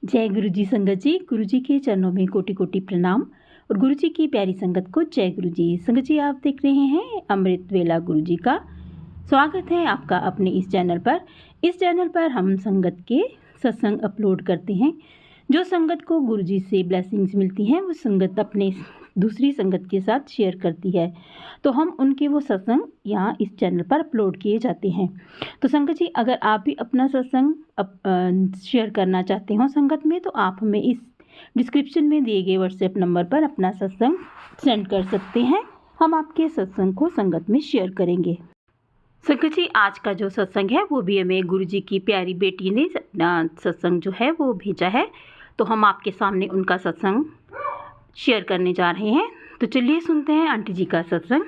जय गुरु जी संगत जी। गुरु जी के चरणों में कोटि कोटि प्रणाम और गुरु जी की प्यारी संगत को जय गुरु जी। संगत जी, आप देख रहे हैं अमृत वेला गुरु जी का। स्वागत है आपका अपने इस चैनल पर। इस चैनल पर हम संगत के सत्संग अपलोड करते हैं। जो संगत को गुरु जी से ब्लेसिंग्स मिलती हैं वो संगत अपने दूसरी संगत के साथ शेयर करती है, तो हम उनके वो सत्संग यहाँ इस चैनल पर अपलोड किए जाते हैं। तो संगत जी, अगर आप भी अपना सत्संग शेयर करना चाहते हो संगत में, तो आप हमें इस डिस्क्रिप्शन में दिए गए व्हाट्सएप नंबर पर अपना सत्संग सेंड कर सकते हैं। हम आपके सत्संग को संगत में शेयर करेंगे। संगत जी, आज का जो सत्संग है वो भी हमें गुरु जी की प्यारी बेटी ने अपना सत्संग जो है वो भेजा है, तो हम आपके सामने उनका सत्संग शेयर करने जा रहे हैं। तो चलिए सुनते हैं आंटी जी का सत्संग।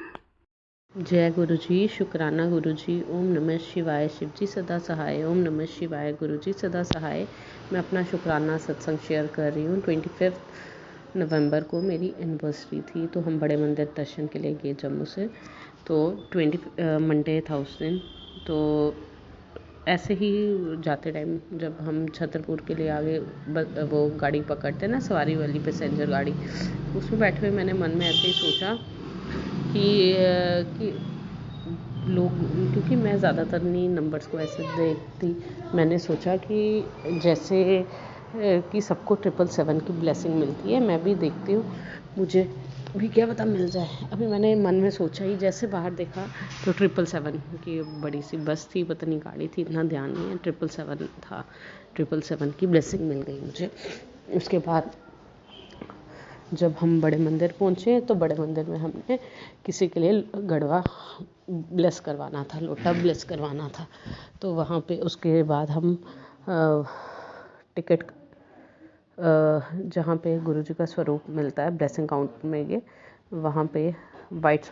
जय गुरु जी, शुक्राना गुरु जी। ओम नमः शिवाय, शिव जी सदा सहाय। ओम नमः शिवाय, गुरु जी सदा सहाय। मैं अपना शुक्राना सत्संग शेयर कर रही हूँ। 25 नवंबर को मेरी एनिवर्सरी थी, तो हम बड़े मंदिर दर्शन के लिए गए जम्मू से। तो 20 मंडे था उस दिन। तो ऐसे ही जाते टाइम जब हम छतरपुर के लिए आगे वो गाड़ी पकड़ते हैं ना, सवारी वाली पैसेंजर गाड़ी, उसमें बैठे हुए मैंने मन में ऐसे ही सोचा कि लोग, क्योंकि मैं ज़्यादातर नहीं नंबर्स को ऐसे देखती, मैंने सोचा कि जैसे कि सबको 777 की ब्लेसिंग मिलती है, मैं भी देखती हूँ, मुझे भी क्या पता मिल जाए। अभी मैंने मन में सोचा ही, जैसे बाहर देखा तो 777 की बड़ी सी बस थी, पता नहीं गाड़ी थी, इतना ध्यान नहीं है, 777 था। 777 की ब्लेसिंग मिल गई मुझे। उसके बाद जब हम बड़े मंदिर पहुँचे तो बड़े मंदिर में हमने किसी के लिए गड़वा ब्लेस करवाना था, लोटा ब्लेस करवाना था। तो वहाँ पे उसके बाद हम टिकट जहाँ पे गुरु जी का स्वरूप मिलता है ब्लेसिंग काउंटर में, ये वहाँ पे वाइट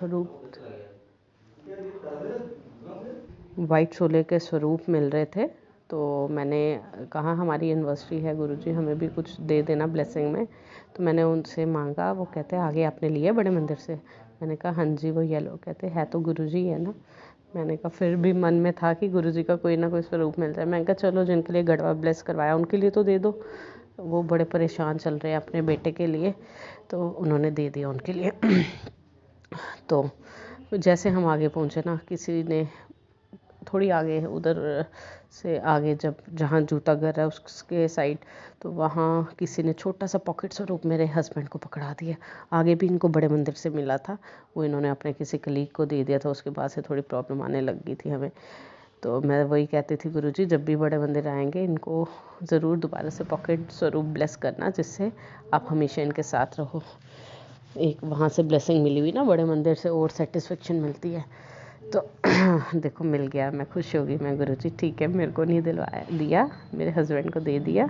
शोले के स्वरूप मिल रहे थे। तो मैंने कहा हमारी एनिवर्सरी है गुरु जी, हमें भी कुछ दे देना ब्लेसिंग में। तो मैंने उनसे मांगा, वो कहते हैं आगे आपने लिए बड़े मंदिर से। मैंने कहा हाँ जी, वो येलो। कहते है तो गुरु जी है ना। मैंने कहा फिर भी मन में था कि गुरु जी का कोई ना कोई स्वरूप मिल जाए। मैंने कहा चलो, जिनके लिए गड़वा ब्लेस करवाया उनके लिए तो दे दो। वो बड़े परेशान चल रहे हैं अपने बेटे के लिए, तो उन्होंने दे दिया उनके लिए। तो जैसे हम आगे पहुँचे ना, किसी ने थोड़ी आगे उधर से आगे जब जहाँ जूता घर है उसके साइड, तो वहाँ किसी ने छोटा सा पॉकेट स्वरूप मेरे हस्बैंड को पकड़ा दिया। आगे भी इनको बड़े मंदिर से मिला था, वो इन्होंने अपने किसी कलीग को दे दिया था। उसके बाद से थोड़ी प्रॉब्लम आने लग गई थी हमें। तो मैं वही कहती थी, गुरुजी जब भी बड़े मंदिर आएंगे इनको ज़रूर दोबारा से पॉकेट स्वरूप ब्लेस करना, जिससे आप हमेशा इनके साथ रहो। एक वहाँ से ब्लेसिंग मिली हुई ना बड़े मंदिर से, और सेटिस्फेक्शन मिलती है। तो देखो मिल गया, मैं खुश हो गई। मैं गुरुजी ठीक है, मेरे को नहीं दिया, मेरे हस्बैंड को दे दिया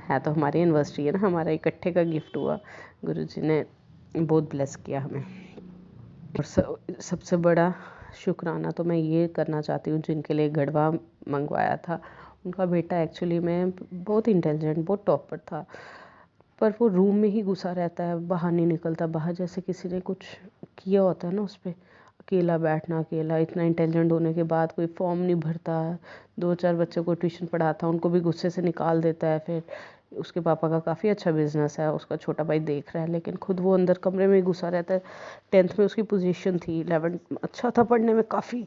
है। तो हमारी एनिवर्सरी है ना, हमारा इकट्ठे का गिफ्ट हुआ। गुरुजी ने बहुत ब्लेस किया हमें। और सबसे बड़ा शुक्राना तो मैं ये करना चाहती हूँ, जिनके लिए गढ़वा मंगवाया था। उनका बेटा एक्चुअली में बहुत इंटेलिजेंट, बहुत टॉपर था, पर वो रूम में ही घुसा रहता है, बाहर नहीं निकलता। बाहर जैसे किसी ने कुछ किया होता है ना उस पर, अकेला बैठना, अकेला, इतना इंटेलिजेंट होने के बाद कोई फॉर्म नहीं भरता है। 2-4 बच्चों को ट्यूशन पढ़ाता, उनको भी गुस्से से निकाल देता है। फिर उसके पापा का काफ़ी अच्छा बिजनेस है, उसका छोटा भाई देख रहा है, लेकिन खुद वो अंदर कमरे में ही घुसा रहता है। 10th में उसकी पोजीशन थी, 11th अच्छा था पढ़ने में काफ़ी,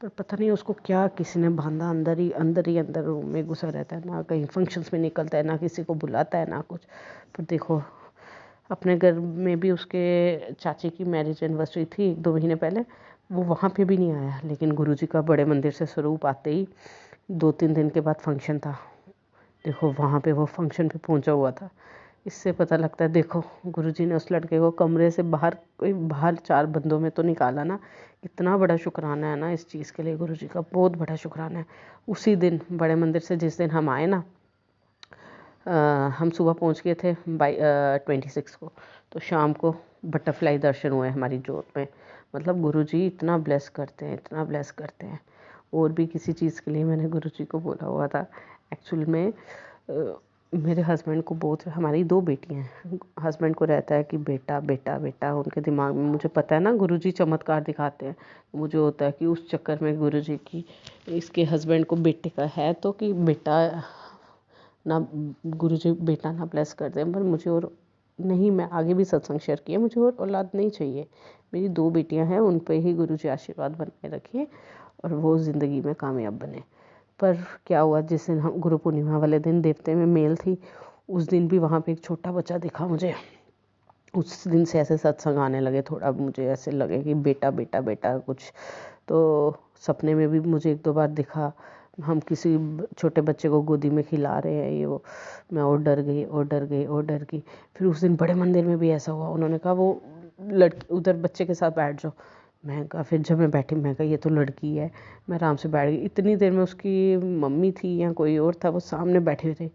पर पता नहीं उसको क्या किसी ने बांधा, अंदर रूम में घुसा रहता है, ना कहीं फंक्शंस में निकलता है, ना किसी को बुलाता है, ना कुछ। पर देखो, अपने घर में भी उसके चाची की मैरिज एनिवर्सरी थी 1-2 महीने पहले, वो वहाँ पे भी नहीं आया। लेकिन गुरुजी का बड़े मंदिर से स्वरूप आते ही 2-3 दिन के बाद फंक्शन था। देखो वहाँ पे वो फंक्शन पे पहुँचा हुआ था। इससे पता लगता है, देखो गुरुजी ने उस लड़के को कमरे से बाहर 4 बंदों में तो निकाला ना। इतना बड़ा शुक्राना है ना इस चीज़ के लिए, गुरुजी का बहुत बड़ा शुक्राना है। उसी दिन बड़े मंदिर से जिस दिन हम आए ना, हम सुबह पहुंच गए थे 26 को, तो शाम को बटरफ्लाई दर्शन हुए हमारी जोत में। मतलब गुरुजी इतना ब्लेस करते हैं, इतना ब्लेस करते हैं। और भी किसी चीज़ के लिए मैंने गुरुजी को बोला हुआ था। एक्चुअल में मेरे हस्बैंड को बहुत, हमारी 2 बेटियां हैं, हस्बैंड को रहता है कि बेटा बेटा बेटा, उनके दिमाग में, मुझे पता है ना गुरुजी चमत्कार दिखाते हैं, मुझे होता है कि उस चक्कर में गुरुजी की इसके हस्बैंड को बेटे का है, तो कि बेटा ना गुरुजी बेटा ना ब्लेस कर दें, पर मुझे और नहीं, मैं आगे भी सत्संग शेयर किया, मुझे और औलाद नहीं चाहिए। मेरी 2 बेटियां हैं, उन पे ही गुरुजी आशीर्वाद बनाए रखिए और वो ज़िंदगी में कामयाब बने। पर क्या हुआ, जिस दिन हम गुरु पूर्णिमा वाले दिन देवते में मेल थी, उस दिन भी वहाँ पे एक छोटा बच्चा दिखा मुझे। उस दिन से ऐसे सत्संग आने लगे, थोड़ा मुझे ऐसे लगे कि बेटा बेटा बेटा कुछ। तो सपने में भी मुझे 1-2 बार दिखा, हम किसी छोटे बच्चे को गोदी में खिला रहे हैं, ये वो। मैं और डर गई और डर गई और डर गई। फिर उस दिन बड़े मंदिर में भी ऐसा हुआ, उन्होंने कहा वो लड़की उधर बच्चे के साथ बैठ जाओ। मैं कहा, फिर जब मैं बैठी, मैं कहा ये तो लड़की है। मैं आराम से बैठ गई। इतनी देर में उसकी मम्मी थी या कोई और था, वो सामने बैठे हुए थे,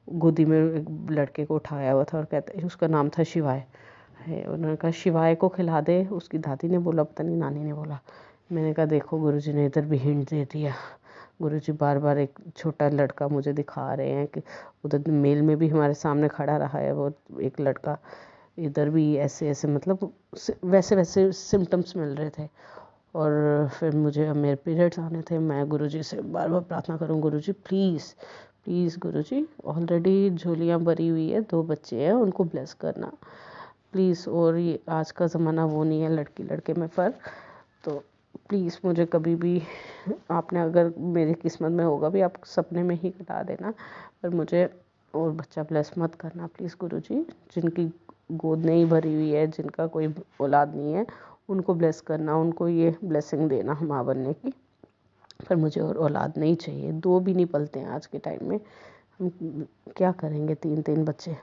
गोदी में एक लड़के को उठाया हुआ था और कहते, उसका नाम था शिवाय है। उन्होंने कहा शिवाय को खिला दे। उसकी दादी ने बोला, पता नहीं नानी ने बोला। मैंने कहा देखो गुरुजी ने इधर भी हिंट दे दिया। गुरुजी बार बार एक छोटा लड़का मुझे दिखा रहे हैं कि उधर मेल में भी हमारे सामने खड़ा रहा है वो एक लड़का, इधर भी ऐसे ऐसे, मतलब वैसे वैसे सिम्टम्स मिल रहे थे। और फिर मुझे मेरे पीरियड्स आने थे। मैं गुरुजी से बार बार प्रार्थना करूँ, गुरुजी प्लीज़ प्लीज़ गुरुजी, ऑलरेडी झोलियाँ भरी हुई है, 2 बच्चे हैं, उनको ब्लेस करना प्लीज़। और ये आज का ज़माना वो नहीं है लड़की लड़के में फ़र्क, तो प्लीज़ मुझे कभी भी आपने, अगर मेरी किस्मत में होगा भी, आप सपने में ही कटा देना, पर मुझे और बच्चा ब्लेस मत करना प्लीज़ गुरुजी। जिनकी गोद नहीं भरी हुई है, जिनका कोई औलाद नहीं है, उनको ब्लेस करना, उनको ये ब्लेसिंग देना माँ बनने की। पर मुझे और औलाद नहीं चाहिए, 2 भी नहीं पलते हैं आज के टाइम में, हम क्या करेंगे 3-3 बच्चे।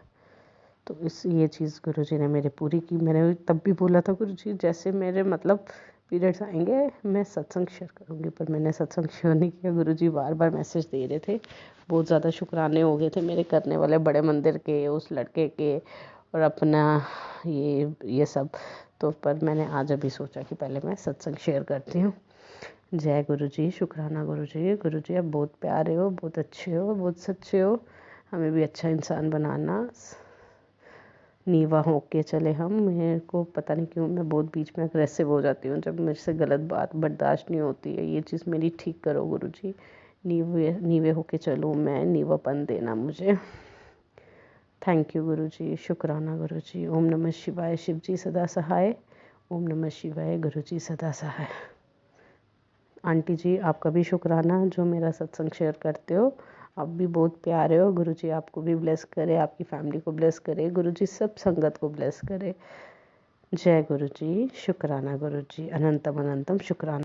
तो ये चीज़ गुरुजी ने मेरी पूरी की। मैंने तब भी बोला था गुरुजी जैसे मेरे मतलब पीरियड्स आएंगे मैं सत्संग शेयर करूँगी, पर मैंने सत्संग शेयर नहीं किया। गुरुजी बार बार मैसेज दे रहे थे, बहुत ज़्यादा शुक्राने हो गए थे मेरे करने वाले, बड़े मंदिर के, उस लड़के के और अपना ये सब। तो पर मैंने आज अभी सोचा कि पहले मैं सत्संग शेयर करती हूँ। जय गुरुजी, शुक्राना गुरुजी। गुरुजी आप बहुत प्यारे हो, बहुत अच्छे हो, बहुत सच्चे हो, हमें भी अच्छा इंसान बनाना, नीवा होके चले हम। मेरे को पता नहीं क्यों मैं बहुत बीच में अग्रेसिव हो जाती हूँ, जब मेरे से गलत बात बर्दाश्त नहीं होती है, ये चीज़ मेरी ठीक करो गुरुजी। नीवे होके चलूँ मैं, नीवापन देना मुझे। थैंक यू गुरुजी, शुक्राना गुरुजी। ओम नमः शिवाय, शिव जी सदा सहाय। ओम नमः शिवाय, गुरुजी सदा सहाय। आंटी जी आपका भी शुक्राना जो मेरा सत्संग शेयर करते हो, आप भी बहुत प्यारे हो। गुरुजी आपको भी ब्लेस करे, आपकी फैमिली को ब्लेस करे, गुरुजी सब संगत को ब्लेस करे। जय गुरुजी, शुक्राना गुरुजी, अनंतम अनंतम शुक्राना।